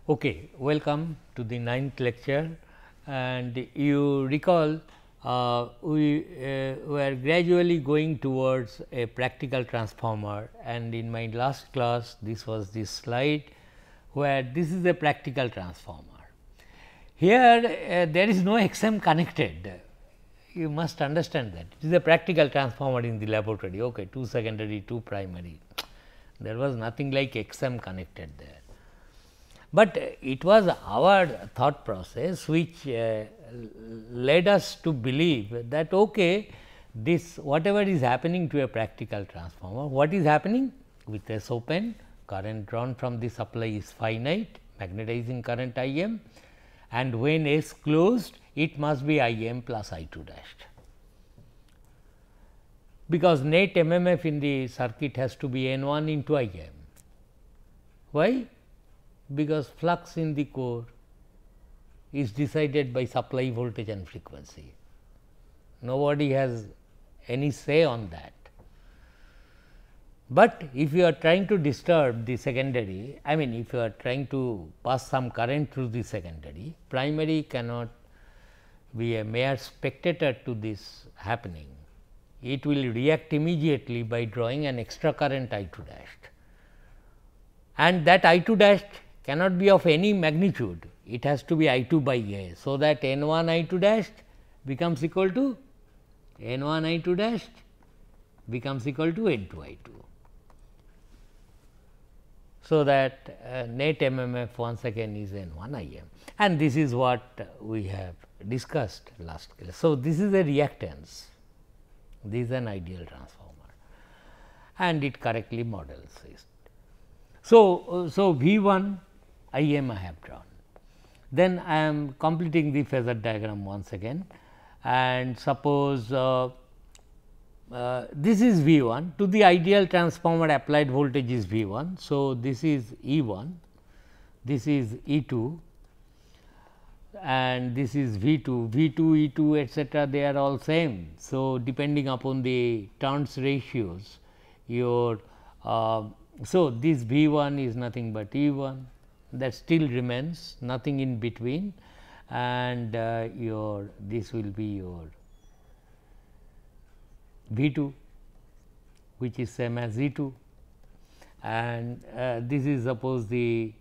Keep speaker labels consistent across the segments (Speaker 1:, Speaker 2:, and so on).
Speaker 1: Okay, welcome to the 9th lecture, and you recall we were gradually going towards a practical transformer, and in my last class this was this slide where this is a practical transformer. Here there is no XM connected, you must understand that it is a practical transformer in the laboratory, okay, 2 secondary, 2 primary, there was nothing like XM connected there. But it was our thought process which led us to believe that okay, this whatever is happening to a practical transformer, what is happening with S open, current drawn from the supply is finite, magnetizing current I m, and when S closed it must be I m plus I 2 dashed, because net MMF in the circuit has to be N 1 into I m. Why? Because flux in the core is decided by supply voltage and frequency. Nobody has any say on that. But if you are trying to disturb the secondary, I mean if you are trying to pass some current through the secondary, primary cannot be a mere spectator to this happening. It will react immediately by drawing an extra current I 2 dashed, and that I 2 dashed cannot be of any magnitude, it has to be I 2 by A. So, that N 1 I 2 dashed becomes equal to N 1 I 2 dashed becomes equal to N 2 I 2. So, that net MMF once again is N 1 I m, and this is what we have discussed last class. So, this is a reactance, this is an ideal transformer and it correctly models it. So, V 1 I m I have drawn. Then I am completing the phasor diagram once again, and suppose this is V 1, to the ideal transformer applied voltage is V 1. So, this is E 1, this is E 2 and this is V 2, V 2, E 2 etcetera, they are all same. So, depending upon the turns ratios your so this V 1 is nothing but E 1, that still remains, nothing in between, and your this will be your V 2 which is same as E 2, and this is suppose the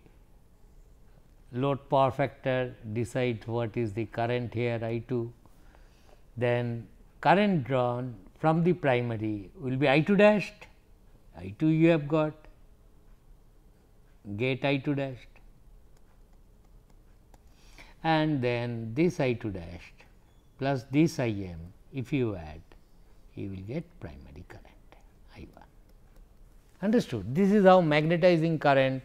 Speaker 1: load power factor decides what is the current here I 2, then current drawn from the primary will be I 2 dashed, I 2 you have got, get I 2 dashed, and then this I 2 dashed plus this I m, if you add you will get primary current I 1. Understood? This is how magnetizing current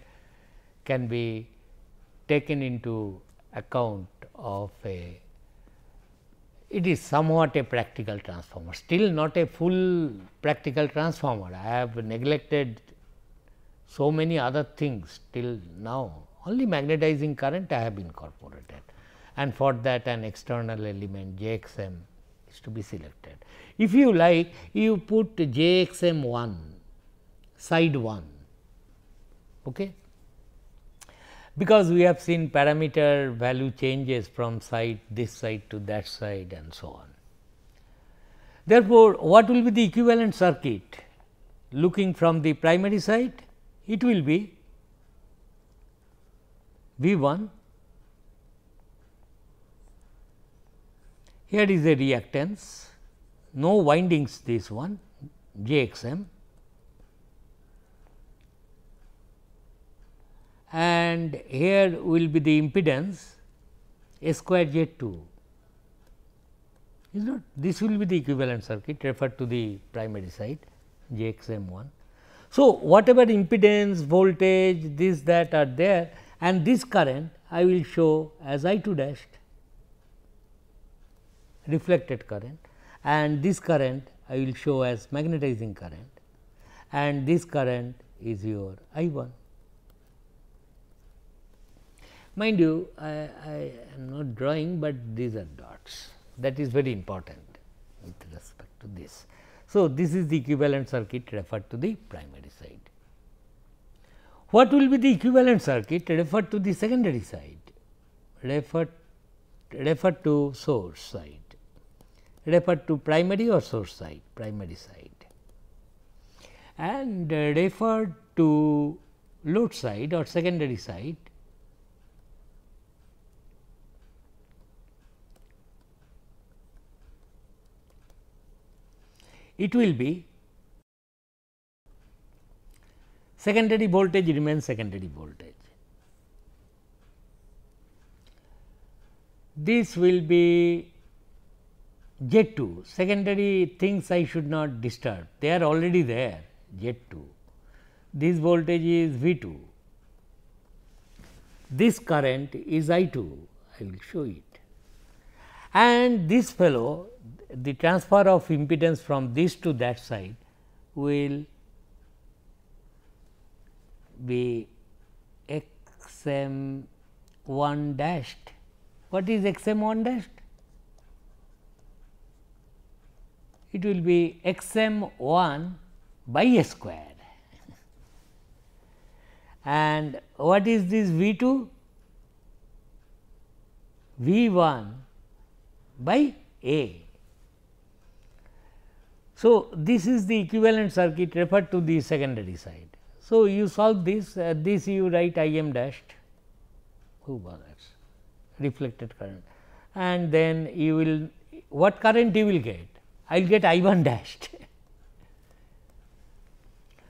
Speaker 1: can be taken into account of a, it is somewhat a practical transformer, still not a full practical transformer. I have neglected so many other things till now, only magnetizing current I have incorporated, and for that an external element JXM is to be selected. If you like, you put JXM 1 side 1, okay, because we have seen parameter value changes from side this side to that side and so on. Therefore, what will be the equivalent circuit looking from the primary side? It will be V 1, here is a reactance, no windings this one JXM, and here will be the impedance S square Z 2, is not, this will be the equivalent circuit referred to the primary side JXM 1. So, whatever impedance, voltage, this that are there, and this current I will show as I 2 dashed, reflected current, and this current I will show as magnetizing current, and this current is your I 1. Mind you, I am not drawing, but these are dots, that is very important with respect to this. So, this is the equivalent circuit referred to the primary side. What will be the equivalent circuit? Refer to the secondary side, refer to source side, refer to primary or source side, primary side, and refer to load side or secondary side. It will be secondary voltage remains secondary voltage. This will be Z2, secondary things I should not disturb, they are already there Z2. This voltage is V2, this current is I2, I will show it. And this fellow, the transfer of impedance from this to that side will be x m 1 dashed. What is x m 1 dashed? It will be x m 1 by a square. And what is this V 2? V 1 by A. So, this is the equivalent circuit referred to the secondary side. So, you solve this, this you write I m dashed, who bothers, reflected current, and then you will, what current you will get? I will get I 1 dashed.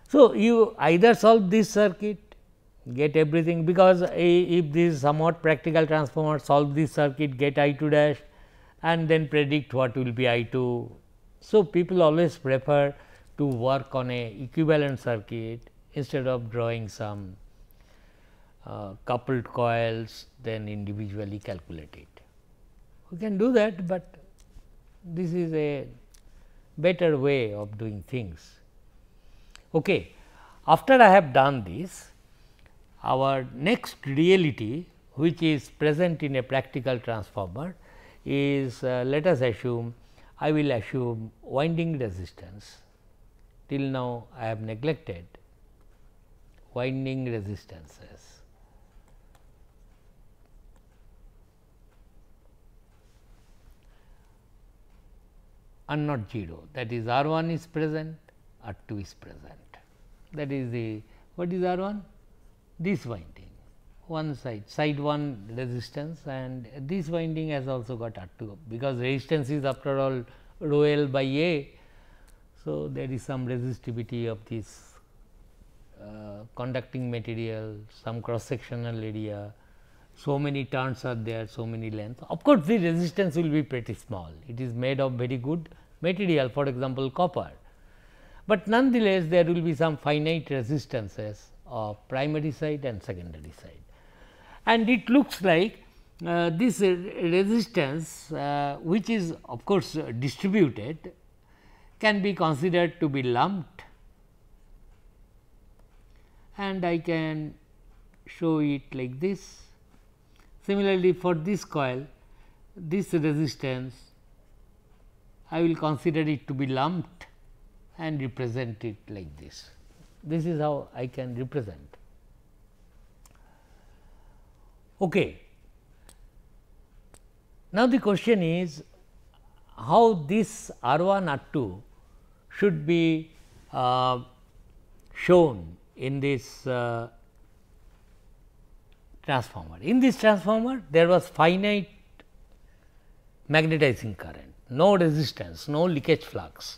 Speaker 1: So, you either solve this circuit, get everything, because if this is somewhat practical transformer, solve this circuit, get I 2 dash and then predict what will be I 2. So, people always prefer to work on a equivalent circuit instead of drawing some coupled coils, then individually calculate it. We can do that, but this is a better way of doing things. Okay. After I have done this, our next reality which is present in a practical transformer is let us assume, I will assume winding resistance. Till now I have neglected winding resistances. Are not 0, that is R 1 is present, R 2 is present. That is the, what is R 1? This winding, one side, side 1 resistance, and this winding has also got R 2, because resistance is after all rho L by A. So, there is some resistivity of this conducting material, some cross sectional area, so many turns are there, so many lengths. Of course, the resistance will be pretty small, it is made of very good material, for example, copper, but nonetheless there will be some finite resistances of primary side and secondary side. And it looks like this resistance which is of course distributed can be considered to be lumped, and I can show it like this. Similarly, for this coil, this resistance I will consider it to be lumped and represent it like this. This is how I can represent. Okay. Now, the question is how this R 1 R 2 should be shown in this transformer. In this transformer, there was finite magnetizing current, no resistance, no leakage flux,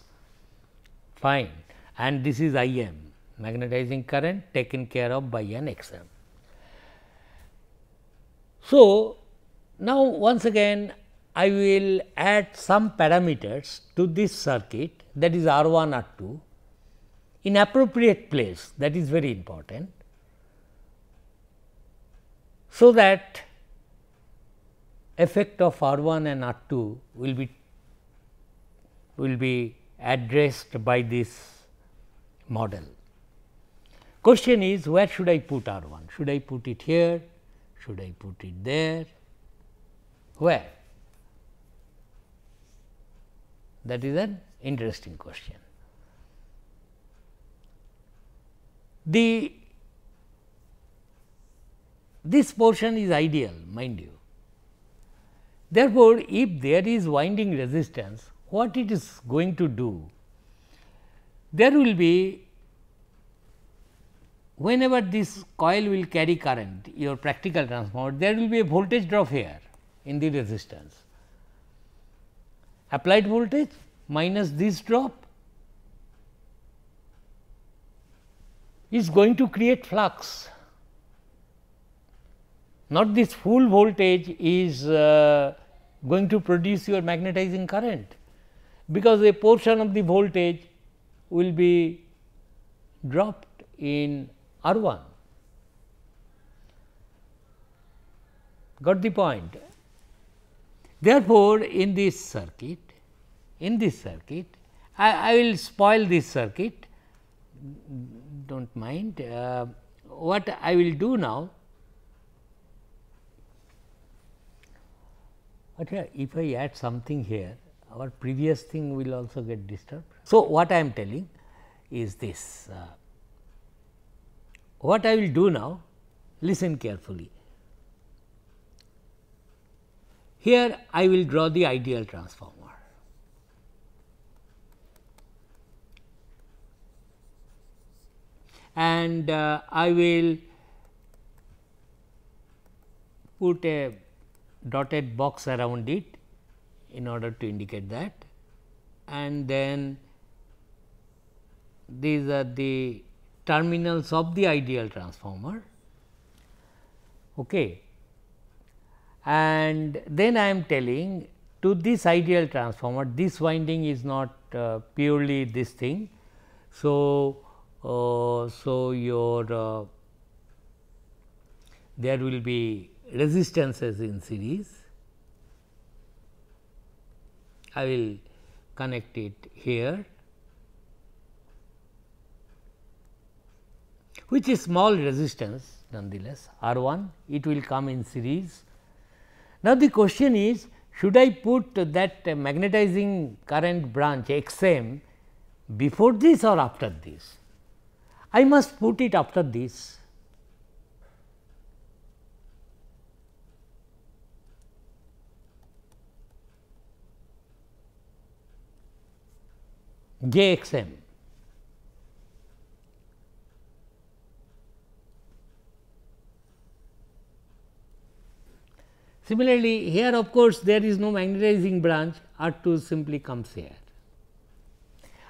Speaker 1: fine, and this is I m, magnetizing current taken care of by an X m. So, now once again I will add some parameters to this circuit, that is R 1 R 2 in appropriate place, that is very important, so that effect of R 1 and R 2 will be addressed by this model. Question is, where should I put R 1? Should I put it here? Should I put it there? Where? That is an interesting question. The this portion is ideal, mind you. Therefore, if there is winding resistance, what it is going to do? There will be, whenever this coil will carry current, your practical transformer, there will be a voltage drop here in the resistance. Applied voltage minus this drop is going to create flux. Not this full voltage is going to produce your magnetizing current, because a portion of the voltage will be dropped in R 1. Got the point? Therefore, in this circuit, I will spoil this circuit, do not mind. What I will do now, okay, if I add something here, our previous thing will also get disturbed. So, what I am telling is this, what I will do now, listen carefully. Here I will draw the ideal transformer. And I will put a dotted box around it in order to indicate that, and then these are the terminals of the ideal transformer. Okay. And then I am telling, to this ideal transformer, this winding is not purely this thing. So, your there will be resistances in series. I will connect it here, which is small resistance nonetheless, R 1, it will come in series. Now, the question is, should I put that magnetizing current branch X m before this or after this? I must put it after this. J X m. Similarly, here of course, there is no magnetizing branch, R 2 simply comes here.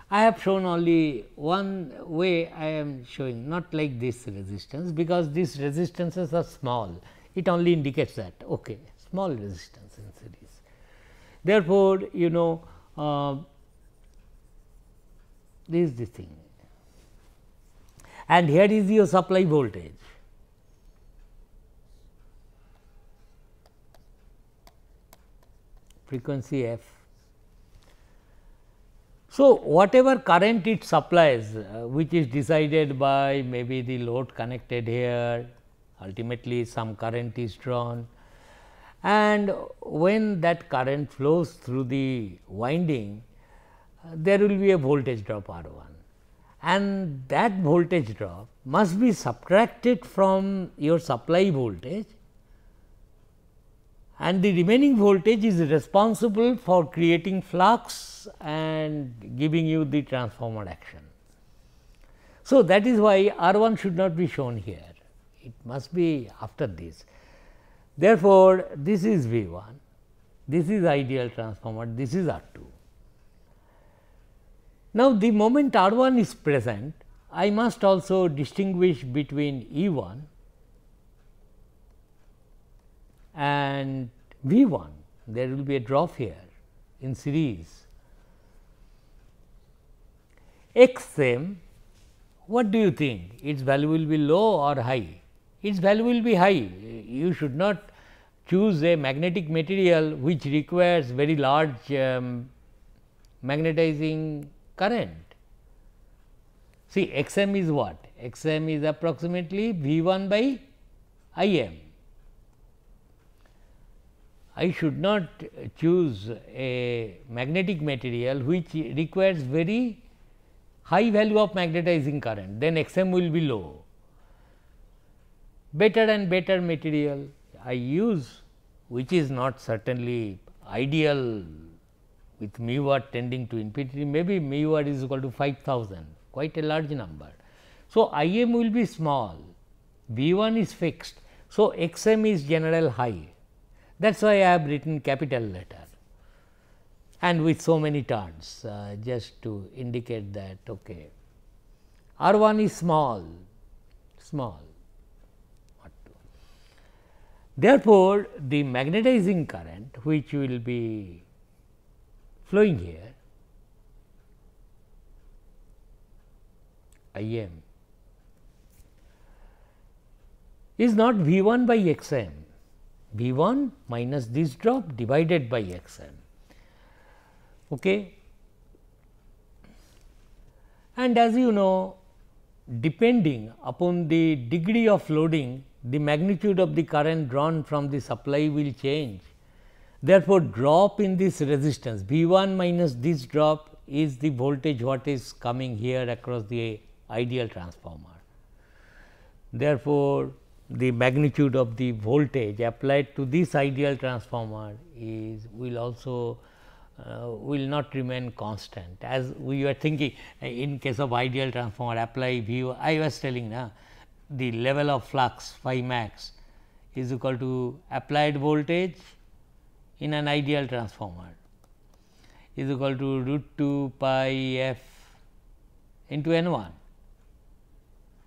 Speaker 1: I have shown only one way, I am showing not like this resistance, because these resistances are small, it only indicates that okay, small resistance in series. Therefore, you know this is the thing, and here is your supply voltage. Frequency f. So, whatever current it supplies, which is decided by maybe the load connected here, ultimately some current is drawn, and when that current flows through the winding, there will be a voltage drop R 1, and that voltage drop must be subtracted from your supply voltage, and the remaining voltage is responsible for creating flux and giving you the transformer action. So, that is why R 1 should not be shown here, it must be after this. Therefore, this is V 1, this is ideal transformer, this is R 2. Now, the moment R 1 is present, I must also distinguish between E 1 and V 1, there will be a drop here in series. X m, what do you think? Its value will be low or high? Its value will be high. You should not choose a magnetic material which requires very large magnetizing current. See, X m is what? X m is approximately V 1 by I m. I should not choose a magnetic material which requires very high value of magnetizing current, then X m will be low. better and better material I use, which is not certainly ideal with mu r tending to infinity, maybe mu r is equal to 5000, quite a large number. So, I m will be small, V 1 is fixed. So, x m is general high, that is why I have written capital letter and with so many turns, just to indicate that okay, R 1 is small, small. Therefore, the magnetizing current which will be flowing here I m is not V 1 by x m, V 1 minus this drop divided by x m. Okay. And as you know, depending upon the degree of loading, the magnitude of the current drawn from the supply will change. Therefore, drop in this resistance V 1 minus this drop is the voltage what is coming here across the ideal transformer. Therefore, the magnitude of the voltage applied to this ideal transformer is will also will not remain constant, as we were thinking in case of ideal transformer apply V. I was telling the level of flux phi max is equal to applied voltage in an ideal transformer is equal to root 2 pi f into n 1,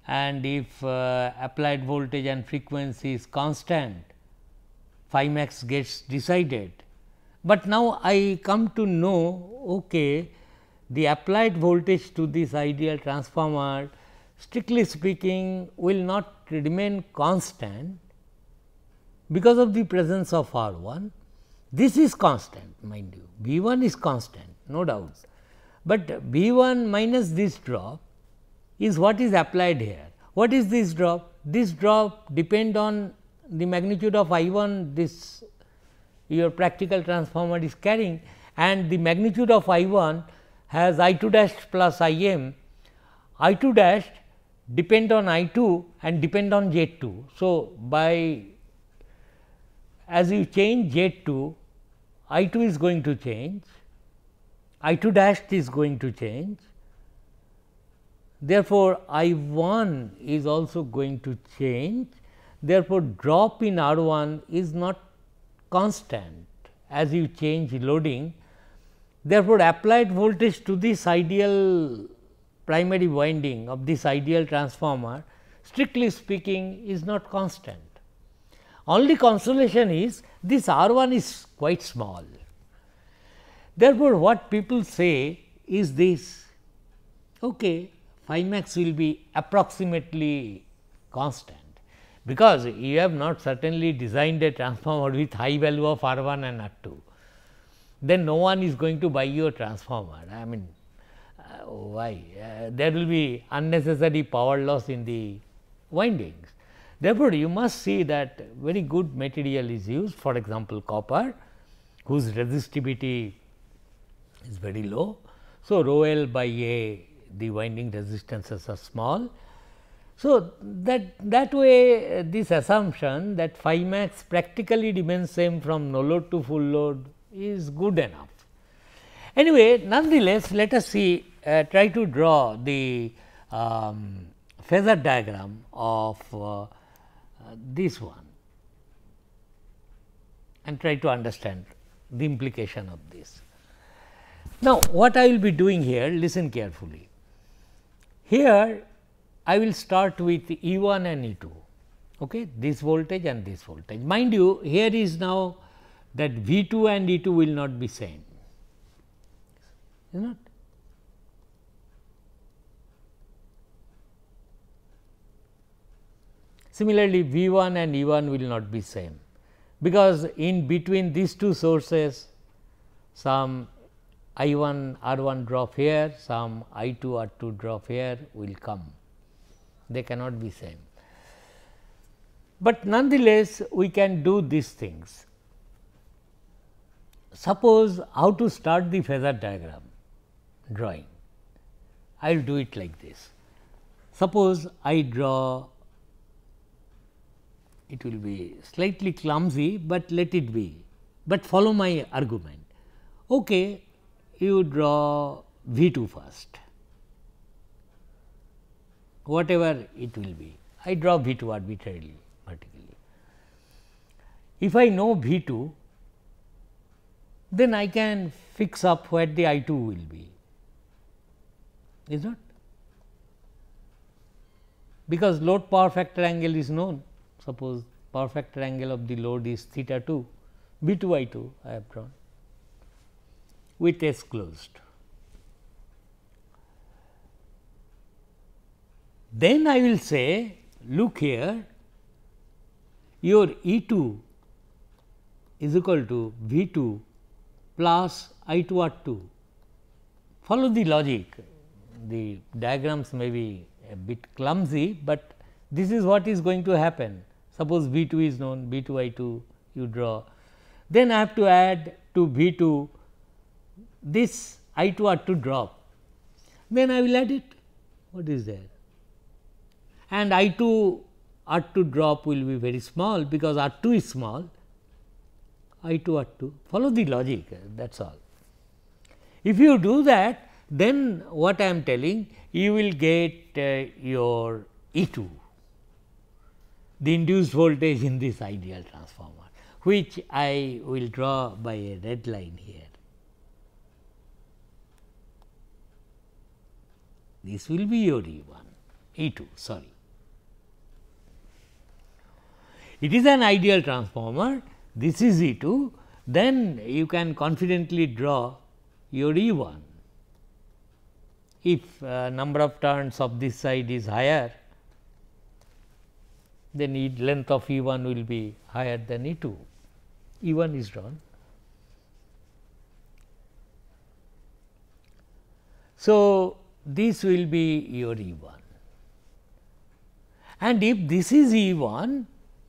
Speaker 1: and if applied voltage and frequency is constant, phi max gets decided. But now I come to know okay, the applied voltage to this ideal transformer strictly speaking will not remain constant because of the presence of R 1. This is constant, mind you, V 1 is constant, no doubt, but V 1 minus this drop is what is applied here. What is this drop? This drop depend on the magnitude of I 1 this your practical transformer is carrying, and the magnitude of I 1 has I 2 dash plus I m. I 2 dash depend on I 2 and depend on Z 2. So, by as you change Z 2, I 2 is going to change, I 2 dash is going to change. Therefore, I 1 is also going to change. Therefore, drop in R 1 is not constant as you change loading. Therefore, applied voltage to this ideal primary winding of this ideal transformer strictly speaking is not constant. Only consolation is this R 1 is quite small. Therefore, what people say is this, okay, phi max will be approximately constant, because you have not certainly designed a transformer with high value of R 1 and R 2, then no one is going to buy your transformer. I mean, why? There will be unnecessary power loss in the windings. Therefore, you must see that very good material is used, for example, copper whose resistivity is very low. So, rho L by A the winding resistances are small. So, that way this assumption that phi max practically remains same from no load to full load is good enough. Anyway, nonetheless, let us see try to draw the phasor diagram of this one and try to understand the implication of this. Now, what I will be doing here, listen carefully. Here I will start with E 1 and E 2, okay, this voltage and this voltage. Mind you, here is now that V 2 and E 2 will not be same, is not. Similarly, V 1 and E 1 will not be same, because in between these two sources some I 1 R 1 drop here, some I 2 R 2 drop here will come, they cannot be same. But nonetheless, we can do these things. Suppose how to start the phasor diagram drawing, I will do it like this. Suppose I draw it will be slightly clumsy, but let it be, but follow my argument. Okay, you draw V 2 first, whatever it will be. I draw V 2 arbitrarily vertically. If I know V 2, then I can fix up where the I 2 will be, is not? Because load power factor angle is known. Suppose power factor angle of the load is theta 2, V 2 I 2 I have drawn with S closed. Then I will say, look here, your E 2 is equal to V 2 plus I 2 R 2. Follow the logic. The diagrams may be a bit clumsy, but this is what is going to happen. Suppose V 2 is known, V 2 I 2 you draw. Then I have to add to V 2 this I 2 R 2 drop. Then I will add it. What is there? And I 2 R 2 drop will be very small, because R 2 is small, I 2 R 2. Follow the logic, that is all. If you do that, then what I am telling, you will get your E 2, the induced voltage in this ideal transformer, which I will draw by a red line here. This will be your E 1, E 2, sorry. It is an ideal transformer, this is E 2, then you can confidently draw your E 1. If number of turns of this side is higher, then length of E 1 will be higher than E 2. E 1 is drawn. So, this will be your E 1, and if this is E 1,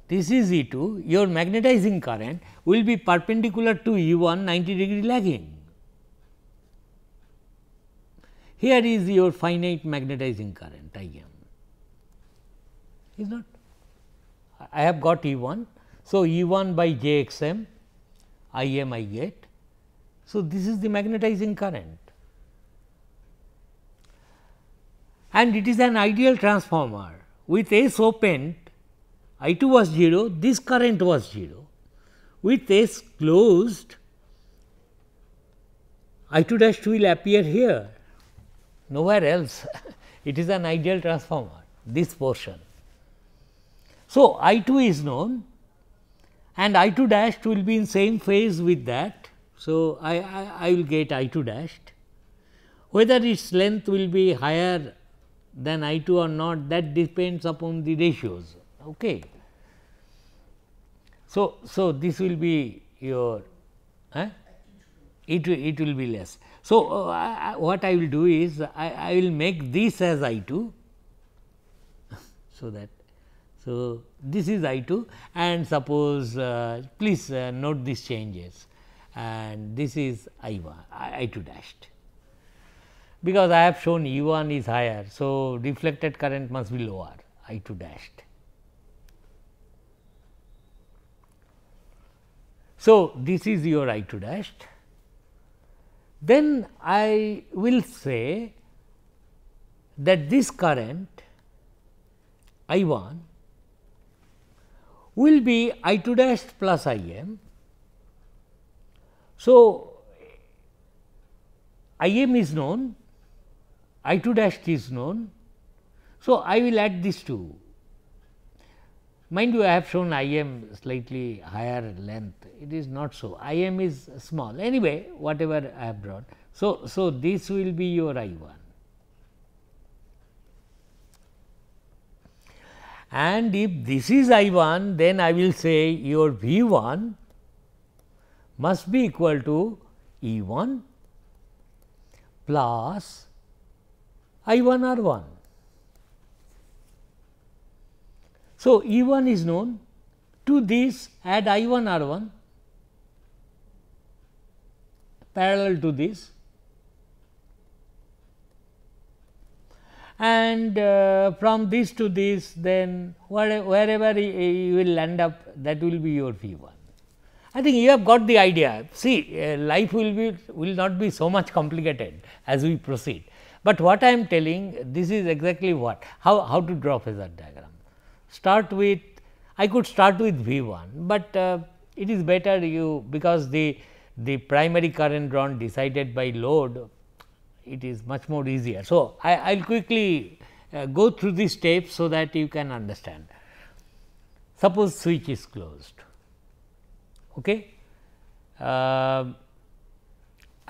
Speaker 1: this is E 2, your magnetizing current will be perpendicular to E 1 90° lagging. Here is your finite magnetizing current I m, is not? I have got E 1. So, E 1 by j x m I m I get. So, this is the magnetizing current, and it is an ideal transformer with S opened. I 2 was 0, this current was 0, with S closed, I 2 dash will appear here, nowhere else. It is an ideal transformer, this portion. So, I 2 is known, and I 2 dashed will be in same phase with that. So, I will get I 2 dashed. Whether its length will be higher than I 2 or not, that depends upon the ratios. Okay. So, this will be your it will be less. So, what I will do is I will make this as I 2. So, that this is I 2, and suppose please note these changes, and this is I 1 I 2 dashed, because I have shown E 1 is higher. So, reflected current must be lower I 2 dashed. So, this is your I 2 dashed. Then I will say that this current I 1 will be I 2 dashed plus I m. So, I m is known, I 2 dashed is known. So, I will add these two. Mind you, I have shown I m slightly higher length, it is not so, I m is small, anyway whatever I have drawn. So, this will be your I 1, and if this is I 1, then I will say your V 1 must be equal to E 1 plus I 1 R 1. So, E 1 is known, to this add I 1 R 1 parallel to this, and from this to this, then wherever you will end up, that will be your V 1. I think you have got the idea. See, life will not be so much complicated as we proceed, but what I am telling, this is exactly what, how to draw phasor diagram. Start with, I could start with V 1, but it is better you, because the primary current drawn decided by load, it is much more easier. So, I will quickly go through these steps so that you can understand. Suppose switch is closed. Okay. I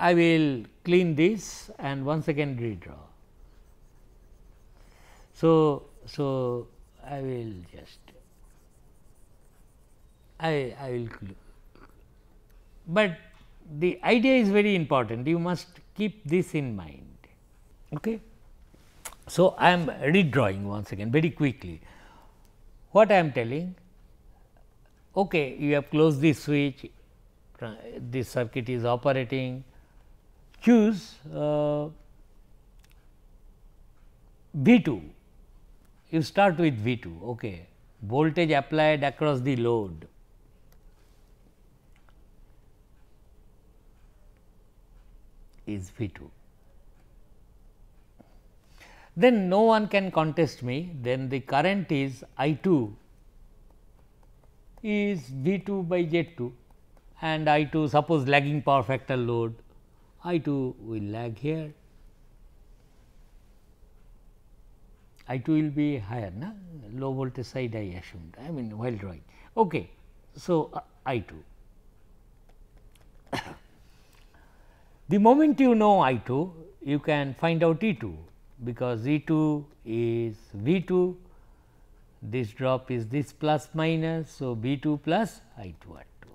Speaker 1: will clean this and once again redraw. So, I will just I will, but the idea is very important, you must keep this in mind. Okay. So, I am redrawing once again very quickly. What I am telling, okay, you have closed this switch, this circuit is operating, choose V 2, you start with V 2, okay. Voltage applied across the load, is V 2. Then no one can contest me, then the current is I 2 is V 2 by Z 2, and I 2, suppose lagging power factor load, I 2 will lag here, I 2 will be higher, na? Low voltage side I assumed, I mean while drawing. Okay. So, I 2. The moment you know I 2, you can find out E 2, because E 2 is V 2, this drop is this plus minus. So, V 2 plus I 2 at 2.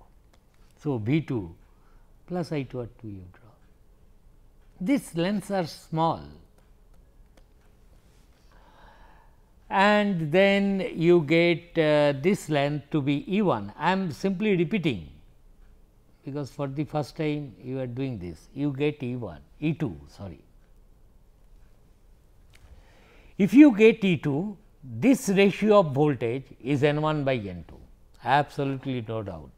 Speaker 1: So, V 2 plus I 2 at 2 you draw. These lengths are small, and then you get this length to be E 1. I am simply repeating, because for the first time you are doing this, you get E 1, E 2 sorry. If you get E 2, this ratio of voltage is N 1 by N 2, absolutely no doubt.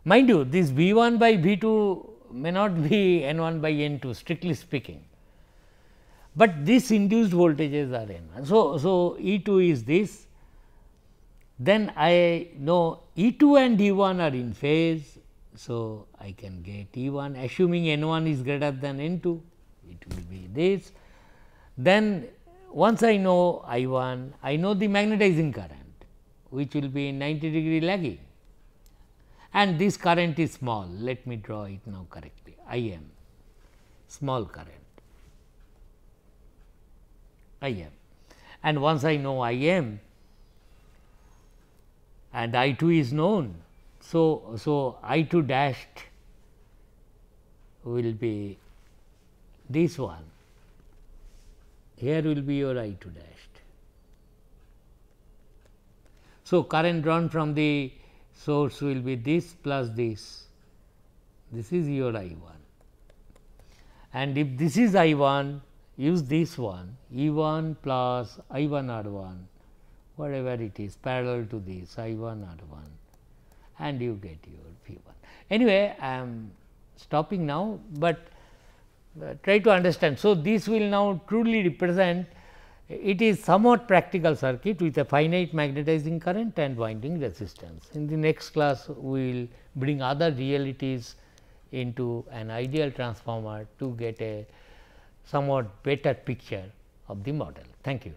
Speaker 1: Mind you, this V 1 by V 2 may not be N 1 by N 2 strictly speaking, but these induced voltages are N 1. So, E 2 is this, then I know E 2 and E 1 are in phase. So, I can get E 1, assuming N 1 is greater than N 2, it will be this. Then once I know I 1, I know the magnetizing current, which will be 90° lagging, and this current is small. Let me draw it now correctly, I m, small current, I m, and once I know I m and I 2 is known. So, I 2 dashed will be this one, here will be your I 2 dashed. So, current drawn from the source will be this plus this is your I 1, and if this is I 1, use this one E 1 plus I 1 R 1, whatever it is parallel to this I 1 R 1, and you get your V 1. Anyway, I am stopping now, but try to understand. So, this will now truly represent, it is somewhat practical circuit with a finite magnetizing current and winding resistance. In the next class, we will bring other realities into an ideal transformer to get a somewhat better picture of the model. Thank you.